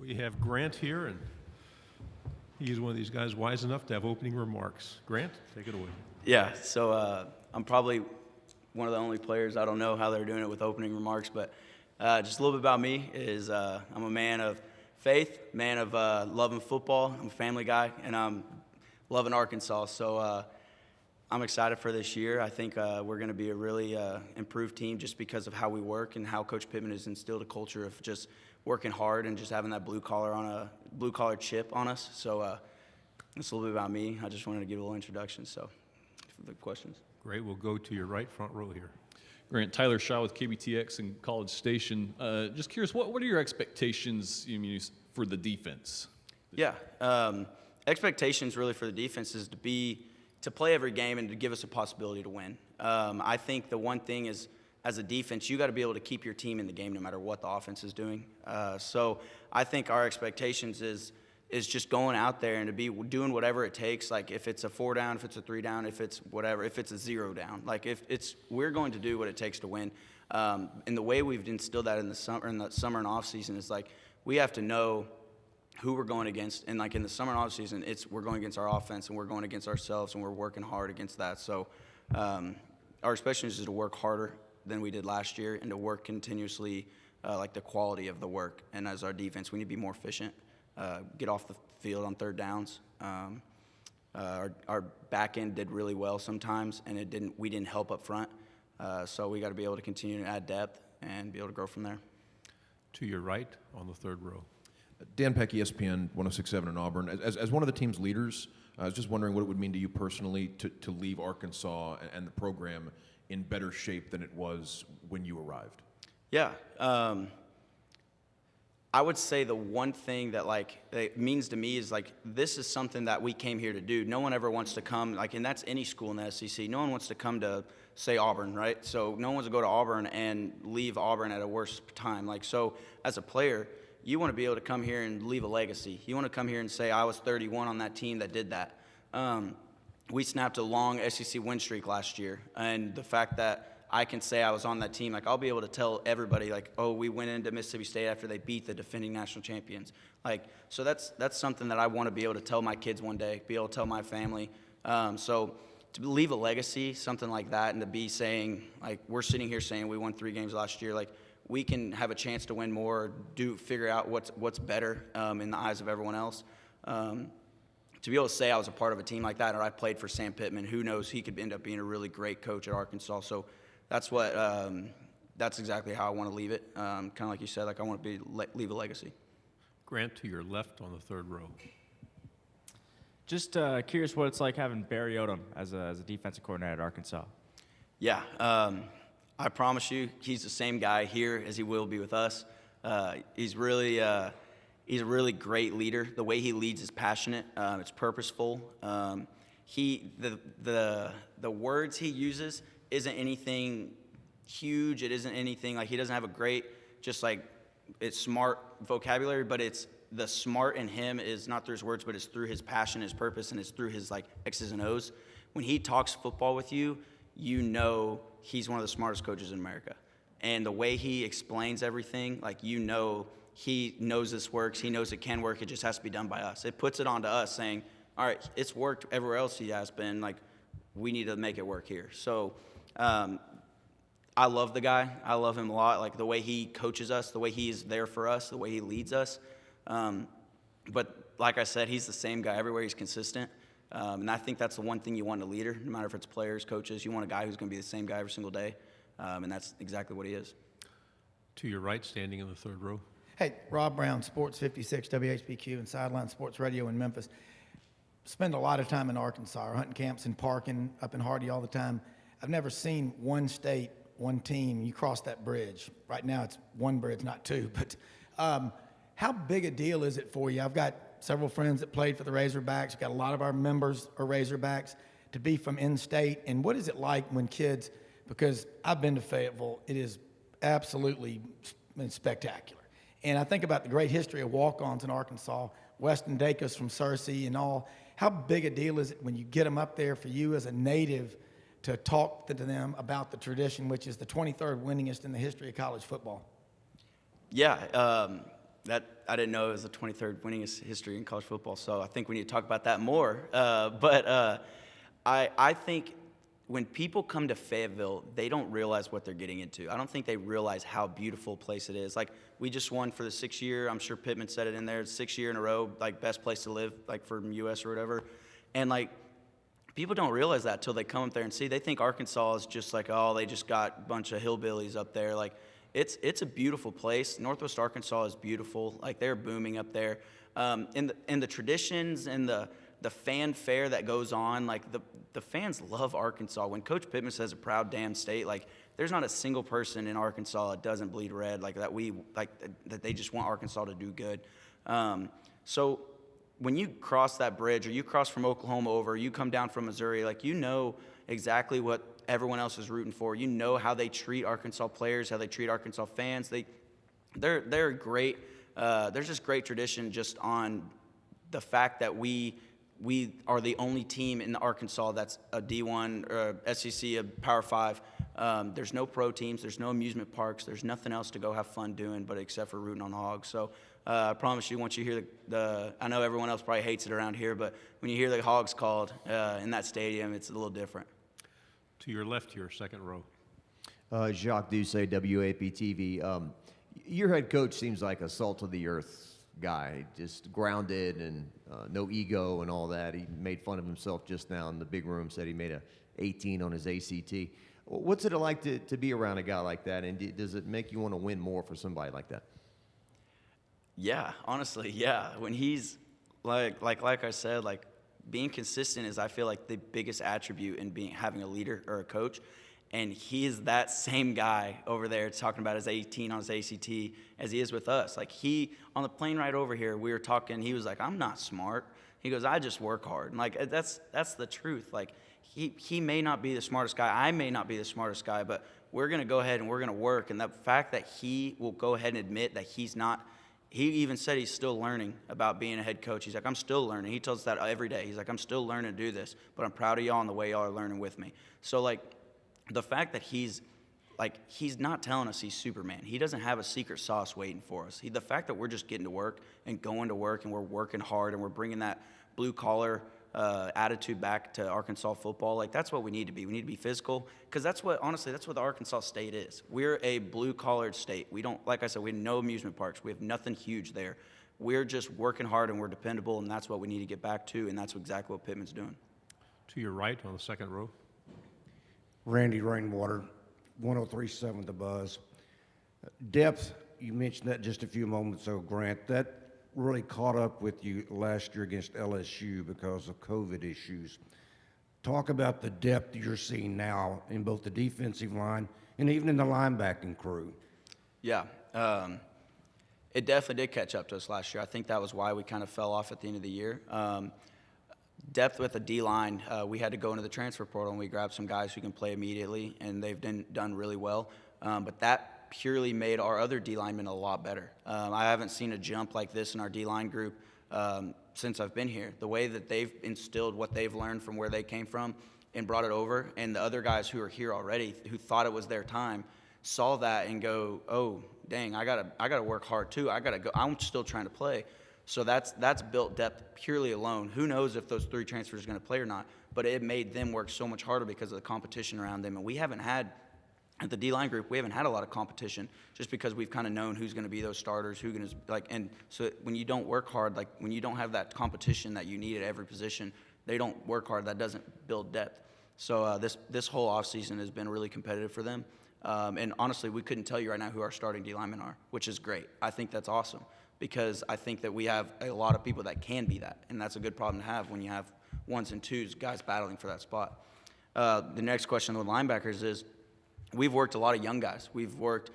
We have Grant here, and he's one of these guys wise enough to have opening remarks. Grant, take it away. Yeah, so I'm probably one of the only players. I don't know how they're doing it with opening remarks, but just a little bit about me is I'm a man of faith, man of loving football. I'm a family guy, and I'm loving Arkansas. So I'm excited for this year. I think we're going to be a really improved team just because of how we work and how Coach Pittman has instilled a culture of just working hard and just having that blue collar chip on us. So that's a little bit about me. I just wanted to give a little introduction. So for the questions. Great. We'll go to your right, front row here. Grant, Tyler Shaw with KBTX in College Station. Just curious, what are your expectations for the defense? Yeah, expectations really for the defense is to play every game and to give us a possibility to win. I think the one thing is, as a defense, you got to be able to keep your team in the game no matter what the offense is doing. So I think our expectations is just going out there and to be doing whatever it takes. Like if it's a 4 down, if it's a 3 down, if it's whatever, if it's a 0 down. Like we're going to do what it takes to win. And the way we've instilled that in the summer and off season is like we have to know who we're going against. And like in the summer and off season, we're going against our offense and we're going against ourselves and we're working hard against that. So our expectations is to work harder than we did last year and to work continuously, like the quality of the work. And as our defense, we need to be more efficient, get off the field on 3rd downs. Our back end did really well sometimes, and we didn't help up front. So we got to be able to continue to add depth and be able to grow from there. To your right on the 3rd row. Dan Peck, ESPN 106.7 in Auburn. As one of the team's leaders, I was just wondering what it would mean to you personally to leave Arkansas and the program in better shape than it was when you arrived. Yeah. I would say the one thing that it means to me is this is something that we came here to do. No one ever wants to come, and that's any school in the SEC. No one wants to come to, say, Auburn, right? So no one wants to go to Auburn and leave Auburn at a worse time. So as a player, you want to be able to come here and leave a legacy. You want to come here and say, I was 31 on that team that did that. We snapped a long SEC win streak last year, and the fact that I can say I was on that team, I'll be able to tell everybody, oh, we went into Mississippi State after they beat the defending national champions. So that's something that I want to be able to tell my kids one day, be able to tell my family. So to leave a legacy, something like that, and to be saying, we're sitting here saying we won 3 games last year, we can have a chance to win more, figure out what's better in the eyes of everyone else. To be able to say I was a part of a team like that, or I played for Sam Pittman, who knows, he could end up being a really great coach at Arkansas. So that's that's exactly how I want to leave it. Kind of like you said, I want to leave a legacy. Grant, to your left on the 3rd row. Just curious what it's like having Barry Odom as a defensive coordinator at Arkansas. Yeah, I promise you, he's the same guy here as he will be with us. He's a really great leader. The way he leads is passionate. It's purposeful. The words he uses isn't anything huge. It isn't anything he doesn't have a great it's smart vocabulary, but it's the smart in him is not through his words, but it's through his passion, his purpose, and it's through his X's and O's. When he talks football with you, you know he's one of the smartest coaches in America. And the way he explains everything, he knows this works. He knows it can work. It just has to be done by us. It puts it on to us saying, all right, it's worked everywhere else he has been. We need to make it work here. So I love the guy. I love him a lot. The way he coaches us, the way he's there for us, the way he leads us. But like I said, he's the same guy everywhere. He's consistent. And I think that's the one thing you want in a leader, no matter if it's players, coaches. You want a guy who's going to be the same guy every single day. And that's exactly what he is. To your right, standing in the 3rd row. Hey, Rob Brown, Sports 56, WHBQ, and Sideline Sports Radio in Memphis. Spend a lot of time in Arkansas, hunting camps and parking up in Hardy all the time. I've never seen one state, one team. You cross that bridge. Right now it's one bridge, not 2. But how big a deal is it for you? I've got several friends that played for the Razorbacks. We've got a lot of our members are Razorbacks. To be from in-state, and what is it like when kids, because I've been to Fayetteville, it is absolutely spectacular. And I think about the great history of walk-ons in Arkansas, Weston Dacus from Searcy and all. How big a deal is it when you get them up there for you as a native to talk to them about the tradition, which is the 23rd winningest in the history of college football? Yeah, That I didn't know it was the 23rd winningest history in college football, so I think we need to talk about that more. I think when people come to Fayetteville, they don't realize what they're getting into. I don't think they realize how beautiful a place it is. Like, we just won for the 6th year. I'm sure Pittman said it in there. 6th year in a row, like, best place to live, like, for U.S. or whatever. And, like, people don't realize that till they come up there and see. They think Arkansas is just like, oh, they just got a bunch of hillbillies up there. Like, it's a beautiful place. Northwest Arkansas is beautiful. Like, they're booming up there. And the traditions and the fanfare that goes on, like, the fans love Arkansas. When Coach Pittman says a proud damn state, like, there's not a single person in Arkansas that doesn't bleed red, like, that they just want Arkansas to do good. So when you cross that bridge, or you cross from Oklahoma over, you come down from Missouri, like, you know exactly what everyone else is rooting for. You know how they treat Arkansas players, how they treat Arkansas fans. They're great. There's just great tradition just on the fact that we are the only team in Arkansas that's a D1 or a SEC, a Power 5. There's no pro teams. There's no amusement parks. There's nothing else to go have fun doing but except for rooting on the Hogs. So I promise you, once you hear I know everyone else probably hates it around here, but when you hear the Hogs called in that stadium, it's a little different. To your left here, second row. Jacques Doucet, WAPTV. Your head coach seems like a salt-of-the-earth guy, just grounded and no ego and all that. He made fun of himself just now in the big room, said he made a 18 on his ACT. What's it like to be around a guy like that, and does it make you want to win more for somebody like that? Yeah, honestly, yeah. When he's, like I said, like, being consistent is, I feel like, the biggest attribute in having a leader or a coach. And he is that same guy over there talking about his 18 on his ACT as he is with us. Like, on the plane ride over here, we were talking, he was like, I'm not smart. He goes, I just work hard. And, like, that's the truth. Like, he may not be the smartest guy. I may not be the smartest guy, but we're going to go ahead and we're going to work. And the fact that he will go ahead and admit that he's not, he even said he's still learning about being a head coach. He's like, I'm still learning. He tells us that every day. He's like, I'm still learning to do this, but I'm proud of y'all and the way y'all are learning with me. So, like, the fact that he's not telling us he's Superman. He doesn't have a secret sauce waiting for us. The fact that we're just getting to work and going to work and we're working hard and we're bringing that blue-collar attitude back to Arkansas football, like, that's what we need to be. We need to be physical, because honestly, that's what the Arkansas State is. We're a blue-collared state. We don't, like I said, we have no amusement parks. We have nothing huge there. We're just working hard and we're dependable, and that's what we need to get back to, and that's exactly what Pittman's doing. To your right on the second row. Randy Rainwater, 103.7 The Buzz. Depth, you mentioned that just a few moments ago, Grant. That really caught up with you last year against LSU because of COVID issues. Talk about the depth you're seeing now in both the defensive line and even in the linebacking crew. Yeah, it definitely did catch up to us last year. I think that was why we kind of fell off at the end of the year. Depth with the D-line, we had to go into the transfer portal and we grabbed some guys who can play immediately, and they've done really well. But that purely made our other D-linemen a lot better. I haven't seen a jump like this in our D-line group since I've been here. The way that they've instilled what they've learned from where they came from and brought it over, and the other guys who are here already who thought it was their time saw that and go, oh, dang, I gotta work hard too. I gotta go. I'm still trying to play. So that's built depth purely alone. Who knows if those 3 transfers are going to play or not, but it made them work so much harder because of the competition around them. And we haven't had, at the D-line group, we haven't had a lot of competition just because we've kind of known who's going to be those starters, and so when you don't work hard, like when you don't have that competition that you need at every position, they don't work hard. That doesn't build depth. So this whole offseason has been really competitive for them. And honestly, we couldn't tell you right now who our starting D-linemen are, which is great. I think that's awesome, because I think that we have a lot of people that can be that, and that's a good problem to have when you have 1s and 2s, guys battling for that spot. The next question with linebackers is, we've worked a lot of young guys. We've worked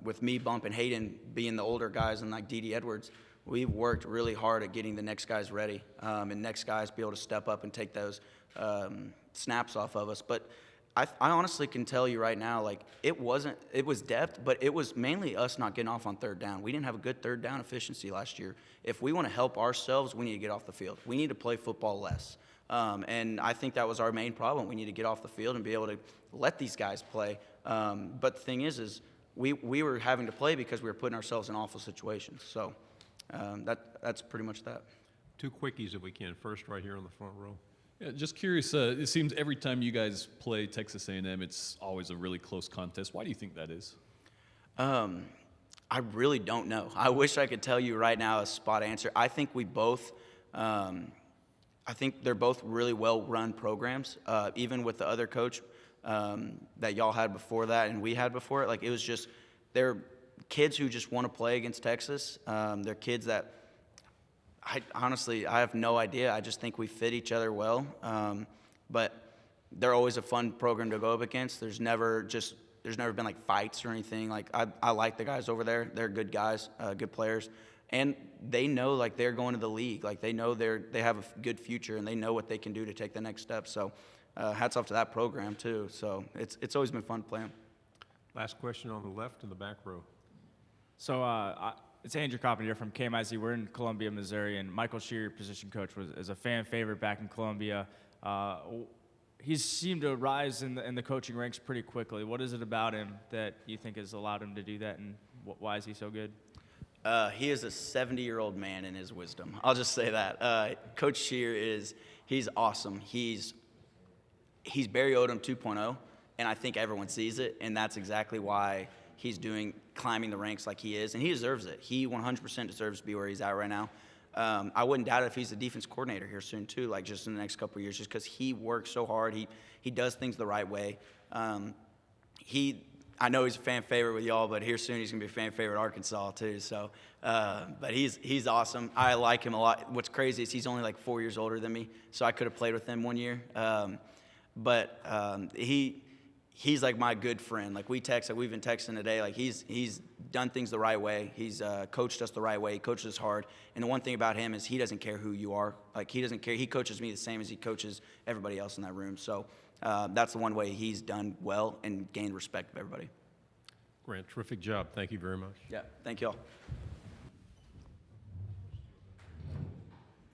with me, Bump, and Hayden being the older guys, and like D.D. Edwards. We've worked really hard at getting the next guys ready, and next guys be able to step up and take those snaps off of us. But I honestly can tell you right now, like, it was depth, but it was mainly us not getting off on third down. We didn't have a good third down efficiency last year. If we want to help ourselves, we need to get off the field. We need to play football less. And I think that was our main problem. We need to get off the field and be able to let these guys play. But the thing is we were having to play because we were putting ourselves in awful situations. So that's pretty much that. 2 quickies if we can. First, right here on the front row. Yeah, just curious. It seems every time you guys play Texas A&M, it's always a really close contest. Why do you think that is? I really don't know. I wish I could tell you right now a spot answer. I think we both, I think they're both really well-run programs. Even with the other coach that y'all had before that and we had before it, like it was just, they're kids who just want to play against Texas. They're kids that, honestly, I have no idea. I just think we fit each other well. But they're always a fun program to go up against. There's never been like fights or anything. Like I like the guys over there. They're good guys, good players, and they know like they're going to the league. Like they know they have a good future and they know what they can do to take the next step. So hats off to that program too. So it's always been fun playing. Last question on the left in the back row. So it's Andrew Carpenter from KMIZ. We're in Columbia, Missouri, and Michael Shear, your position coach, is a fan favorite back in Columbia. He's seemed to rise in the coaching ranks pretty quickly. What is it about him that you think has allowed him to do that, and why is he so good? He is a 70-year-old man in his wisdom. I'll just say that. Coach Shear he's awesome. He's Barry Odom 2.0, and I think everyone sees it, and that's exactly why he's climbing the ranks like he is, and he deserves it. He 100% deserves to be where he's at right now. I wouldn't doubt it if he's the defense coordinator here soon too, like just in the next couple of years, just because he works so hard. He does things the right way. I know he's a fan favorite with y'all, but here soon he's gonna be a fan favorite at Arkansas too. So, but he's awesome. I like him a lot. What's crazy is he's only like 4 years older than me, so I could have played with him 1 year. He's like my good friend. Like we've been texting today. Like he's done things the right way. He's coached us the right way. He coaches us hard. And the one thing about him is he doesn't care who you are. Like he doesn't care. He coaches me the same as he coaches everybody else in that room. So that's the one way he's done well and gained respect of everybody. Grant, terrific job. Thank you very much. Yeah, thank y'all.